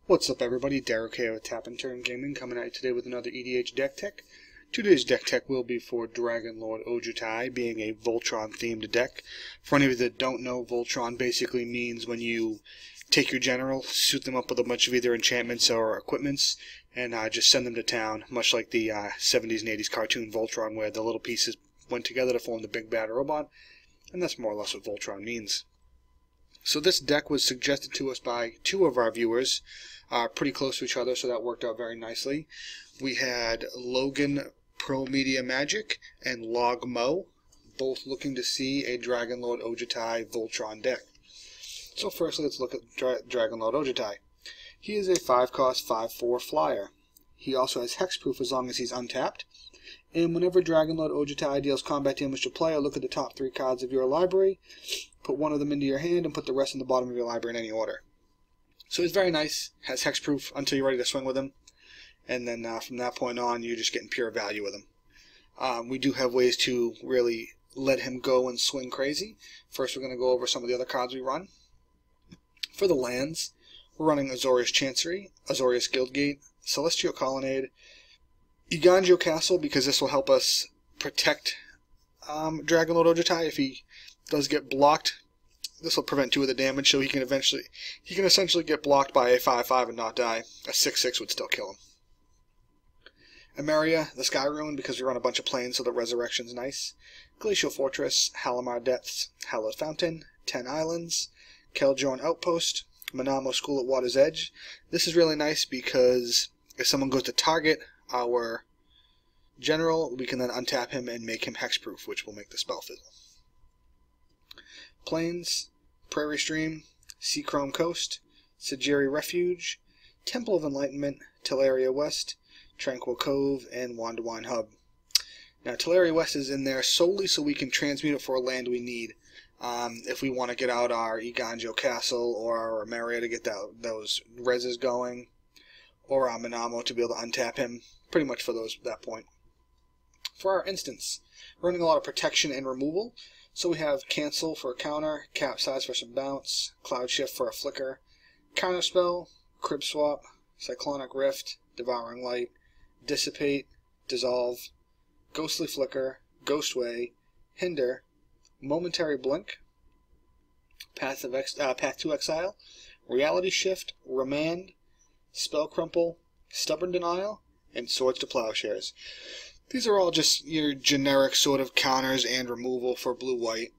What's up, everybody? Derek here with Tap and Turn Gaming, coming at you today with another EDH deck tech. Today's deck tech will be for Dragonlord Ojutai, being a Voltron-themed deck. For any of you that don't know, Voltron basically means when you take your general, suit them up with a bunch of either enchantments or equipments, and just send them to town, much like the 70s and 80s cartoon Voltron, where the little pieces went together to form the big bad robot, and that's more or less what Voltron means. So this deck was suggested to us by two of our viewers, pretty close to each other, so that worked out very nicely. We had Logan Pro Media Magic and Log Mo, both looking to see a Dragonlord Ojutai Voltron deck. So firstly, let's look at Dragonlord Ojutai. He is a 5-cost, 5/4 flyer. He also has hexproof as long as he's untapped. And whenever Dragonlord Ojutai deals combat damage to player, look at the top 3 cards of your library, put one of them into your hand, and put the rest in the bottom of your library in any order. So he's very nice, has hexproof until you're ready to swing with him, and then from that point on, you're just getting pure value with him. We do have ways to really let him go and swing crazy. First, we're going to go over some of the other cards we run. For the lands, we're running Azorius Chancery, Azorius Guildgate, Celestial Colonnade, Eiganjo Castle, because this will help us protect Dragonlord Ojutai. If he does get blocked, this will prevent 2 of the damage, so he can essentially get blocked by a 5/5 and not die. A 6/6 would still kill him. Emeria, the Sky Ruin, because we run a bunch of planes, so the resurrection's nice. Glacial Fortress, Halimar Depths, Hallowed Fountain, 10 Islands, Keldjorn Outpost, Manamo School at Water's Edge. This is really nice because if someone goes to target our general, we can then untap him and make him hexproof, which will make the spell fizzle. Plains, Prairie Stream, Seachrome Coast, Sajiri Refuge, Temple of Enlightenment, Teleria West, Tranquil Cove, and Wandawine Hub. Now, Teleria West is in there solely so we can transmute it for a land we need. If we want to get out our Eiganjo Castle or our Emeria to get those reses going, or our Manamo to be able to untap him, pretty much for that point. For our instance, we're running a lot of protection and removal. So we have Cancel for a counter, Capsize for some bounce, Cloud Shift for a flicker, Counterspell, Crib Swap, Cyclonic Rift, Devouring Light, Dissipate, Dissolve, Ghostly Flicker, Ghostway, Hinder, Momentary Blink, Path to Exile, Reality Shift, Remand, Spell Crumple, Stubborn Denial, and Swords to Plowshares. These are all just your generic sort of counters and removal for blue-white,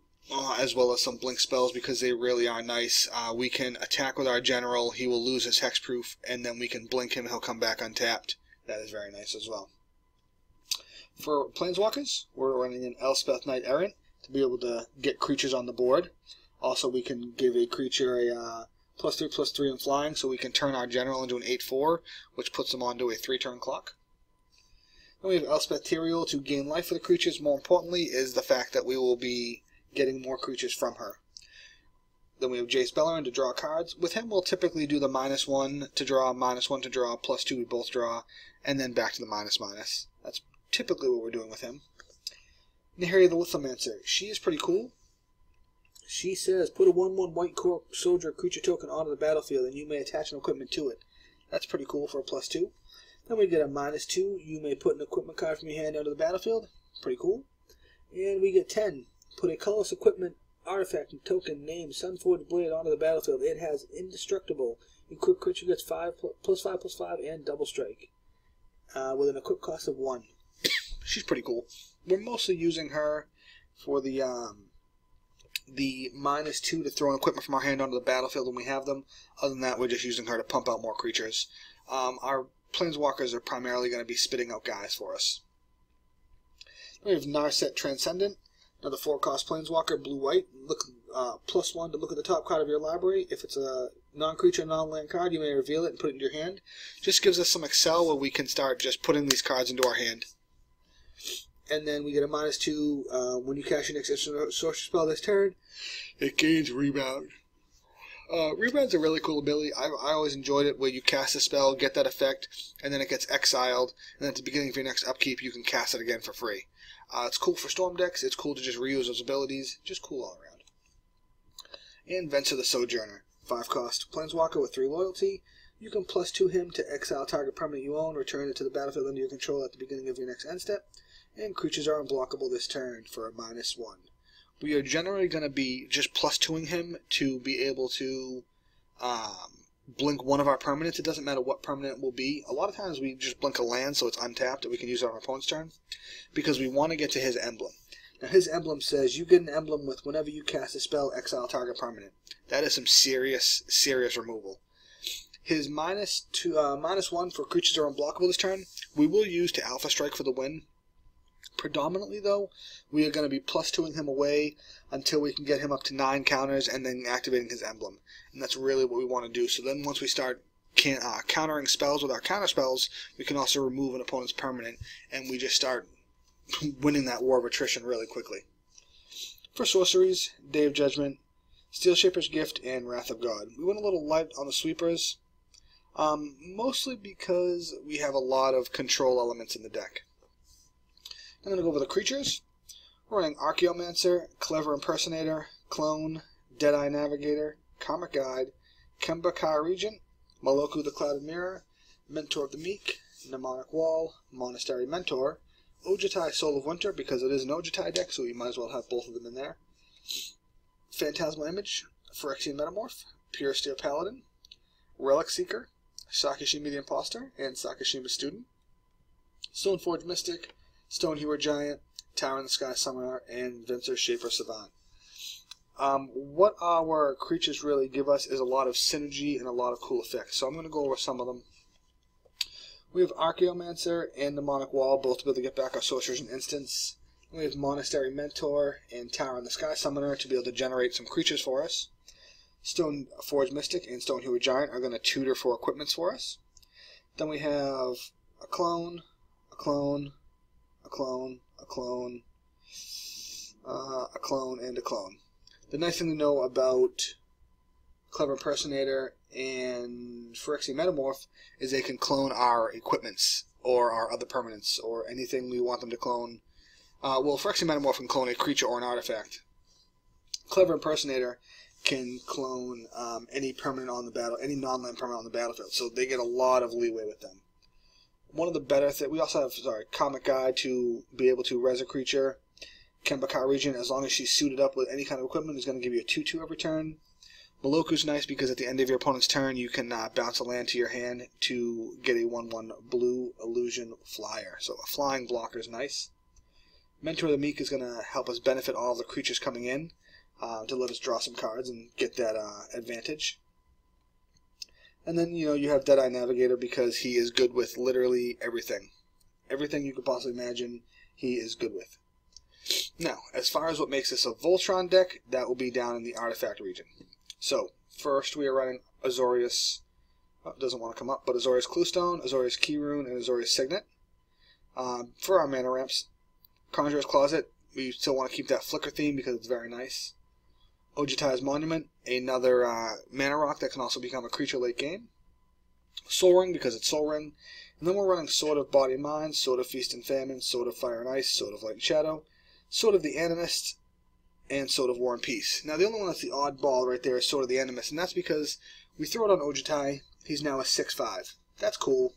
as well as some blink spells because they really are nice. We can attack with our general, he will lose his hexproof, and then we can blink him, he'll come back untapped. That is very nice as well. For Planeswalkers, we're running an Elspeth Knight Errant to be able to get creatures on the board. Also, we can give a creature a +3/+3 in flying, so we can turn our general into an 8/4, which puts him onto a 3-turn clock. Then we have Elspeth Tyrael to gain life for the creatures. More importantly is the fact that we will be getting more creatures from her. Then we have Jace Beleren to draw cards. With him, we'll typically do the -1 to draw, -1 to draw, +2 we both draw, and then back to the -. That's typically what we're doing with him. Nahiri the Lithomancer. She is pretty cool. She says, put a 1/1 white soldier creature token onto the battlefield, and you may attach an equipment to it. That's pretty cool for a +2. Then we get a -2. You may put an equipment card from your hand onto the battlefield. Pretty cool. And we get 10. Put a colorless equipment, artifact, and token named Sunforged Blade onto the battlefield. It has indestructible. Equipped creature gets +5/+5 and double strike. With an equip cost of 1. She's pretty cool. We're mostly using her for the -2 to throw an equipment from our hand onto the battlefield when we have them. Other than that, we're just using her to pump out more creatures. Our Planeswalkers are primarily going to be spitting out guys for us. We have Narset Transcendent, another 4-cost Planeswalker, blue-white. Look +1 to look at the top card of your library. If it's a non-creature, non-land card, you may reveal it and put it in your hand. Just gives us some Excel where we can start just putting these cards into our hand. And then we get a -2 when you cast your next instant sorcery spell this turn. It gains Rebound. Rebound's a really cool ability. I always enjoyed it where you cast a spell, get that effect, and then it gets exiled, and then at the beginning of your next upkeep you can cast it again for free. It's cool for storm decks, it's cool to just reuse those abilities, just cool all around. And Venser the Sojourner. 5 cost Planeswalker with 3 loyalty. You can +2 him to exile target permanent you own, return it to the battlefield under your control at the beginning of your next end step, and creatures are unblockable this turn for a -1. We are generally going to be just +2ing him to be able to blink one of our permanents. It doesn't matter what permanent it will be. A lot of times we just blink a land so it's untapped and we can use it on our opponent's turn because we want to get to his emblem. Now his emblem says you get an emblem with whenever you cast a spell, exile target permanent. That is some serious removal. His -1 for creatures are unblockable this turn, we will use to Alpha Strike for the win. Predominantly, though, we are going to be +2ing him away until we can get him up to 9 counters and then activating his emblem. And that's really what we want to do. So then once we start countering spells with our counter spells, we can also remove an opponent's permanent, and we just start winning that war of attrition really quickly. For sorceries, Day of Judgment, Steel Shaper's Gift, and Wrath of God. We went a little light on the sweepers, mostly because we have a lot of control elements in the deck. I'm going to go over the creatures. We're running Archaeomancer, Clever Impersonator, Clone, Deadeye Navigator, Karmic Guide, Kembaka Regent, Maloku the Clouded Mirror, Mentor of the Meek, Mnemonic Wall, Monastery Mentor, Ojutai Soul of Winter, because it is an Ojutai deck, so we might as well have both of them in there. Phantasmal Image, Phyrexian Metamorph, Pure Steel Paladin, Relic Seeker, Sakashima the Imposter, and Sakashima Student, Stoneforge Mystic, Stonehewer Giant, Tower in the Sky Summoner, and Venser Shaper Savant. What our creatures really give us is a lot of synergy and a lot of cool effects, so I'm going to go over some of them. We have Archaeomancer and Mnemonic Wall, both to be able to get back our sorcerers and instants. We have Monastery Mentor and Tower in the Sky Summoner to be able to generate some creatures for us. Stoneforge Mystic and Stonehewer Giant are going to tutor for equipments for us. Then we have a clone, a clone, a clone, a clone, a clone, and a clone. The nice thing to know about Clever Impersonator and Phyrexian Metamorph is they can clone our equipments or our other permanents or anything we want them to clone. Well, Phyrexian Metamorph can clone a creature or an artifact. Clever Impersonator can clone any permanent on the battle, any non-land permanent on the battlefield, so they get a lot of leeway with them. One of the better things, we also have, Comic Guide to be able to res a creature. Kembaka Regent, as long as she's suited up with any kind of equipment, is going to give you a 2/2 every turn. Maloku's nice because at the end of your opponent's turn, you can bounce a land to your hand to get a 1/1 blue illusion flyer. So a flying blocker is nice. Mentor of the Meek is going to help us benefit all the creatures coming in to let us draw some cards and get that advantage. And then, you have Deadeye Navigator because he is good with literally everything. Everything you could possibly imagine, he is good with. Now, as far as what makes this a Voltron deck, that will be down in the Artifact region. So, first we are running Azorius, doesn't want to come up, but Azorius Cluestone, Azorius Keyrune, and Azorius Signet. For our mana ramps, Conjurer's Closet, we still want to keep that Flicker theme because it's very nice. Ojutai's Monument, another mana rock that can also become a creature late game. Soul Ring because it's Soul Ring. And then we're running Sword of Body and Mind, Sword of Feast and Famine, Sword of Fire and Ice, Sword of Light and Shadow, Sword of the Animist, and Sword of War and Peace. Now the only one that's the oddball right there is Sword of the Animist, and that's because we throw it on Ojutai, he's now a 6/5. That's cool.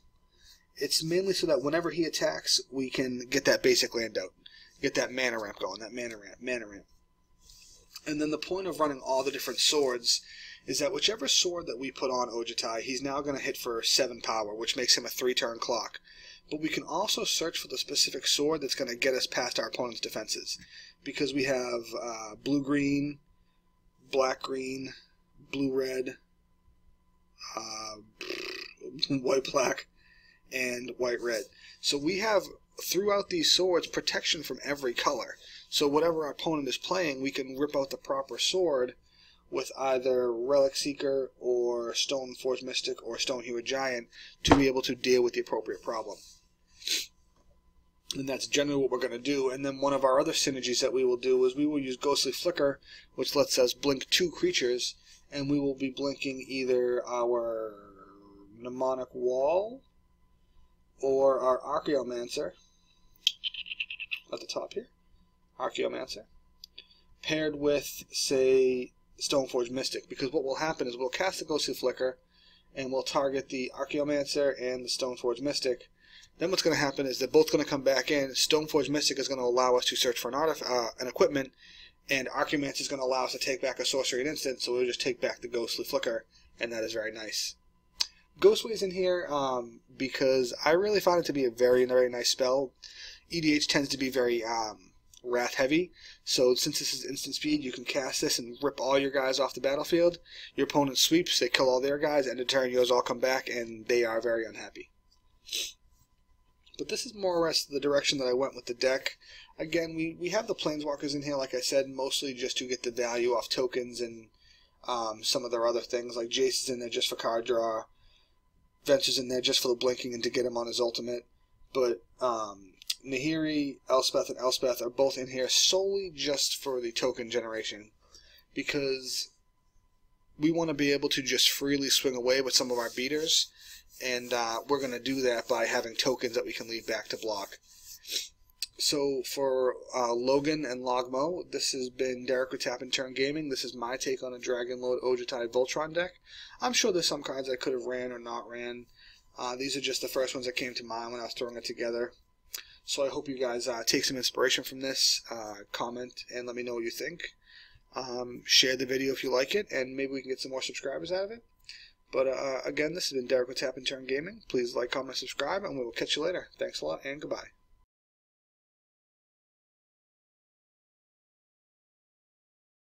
It's mainly so that whenever he attacks, we can get that basic land out. Get that mana ramp going, that mana ramp. And then the point of running all the different swords is that whichever sword that we put on Ojutai, he's now going to hit for 7 power, which makes him a 3-turn clock. But we can also search for the specific sword that's going to get us past our opponent's defenses. Because we have blue-green, black-green, blue-red, white-black, and white-red. So we have, throughout these swords, protection from every color. So whatever our opponent is playing, we can rip out the proper sword with either Relic Seeker or Stoneforge Mystic or Stonehewer Giant to be able to deal with the appropriate problem. And that's generally what we're going to do. And then one of our other synergies that we will do is we will use Ghostly Flicker, which lets us blink 2 creatures, and we will be blinking either our Mnemonic Wall or our Archaeomancer at the top here. Archaeomancer, paired with, say, Stoneforge Mystic, because what will happen is we'll cast the Ghostly Flicker, and we'll target the Archaeomancer and the Stoneforge Mystic. Then what's going to happen is they're both going to come back in. Stoneforge Mystic is going to allow us to search for an equipment, and Archaeomancer is going to allow us to take back a sorcery at instant, so we'll just take back the Ghostly Flicker, and that is very nice. Ghostway's in here because I really found it to be a very, very nice spell. EDH tends to be very wrath heavy, so since this is instant speed, you can cast this and rip all your guys off the battlefield. Your opponent sweeps, they kill all their guys, and in turn yours all come back, and they are very unhappy. But this is more or less the direction that I went with the deck. Again, we have the Planeswalkers in here, like I said, mostly just to get the value off tokens and some of their other things, like Jace is in there just for card draw, Venture's in there just for the blinking and to get him on his ultimate, but Nahiri, Elspeth, and Elspeth are both in here solely just for the token generation, because we want to be able to just freely swing away with some of our beaters, and we're going to do that by having tokens that we can leave back to block. So for Logan and Logmo, this has been Derek with Tap and Turn Gaming. This is my take on a Dragonlord Ojutai Voltron deck. I'm sure there's some cards I could have ran or not ran. These are just the first ones that came to mind when I was throwing it together. So I hope you guys take some inspiration from this, comment, and let me know what you think. Share the video if you like it, and maybe we can get some more subscribers out of it. But again, this has been Derek with Tap and Turn Gaming. Please like, comment, subscribe, and we will catch you later. Thanks a lot, and goodbye.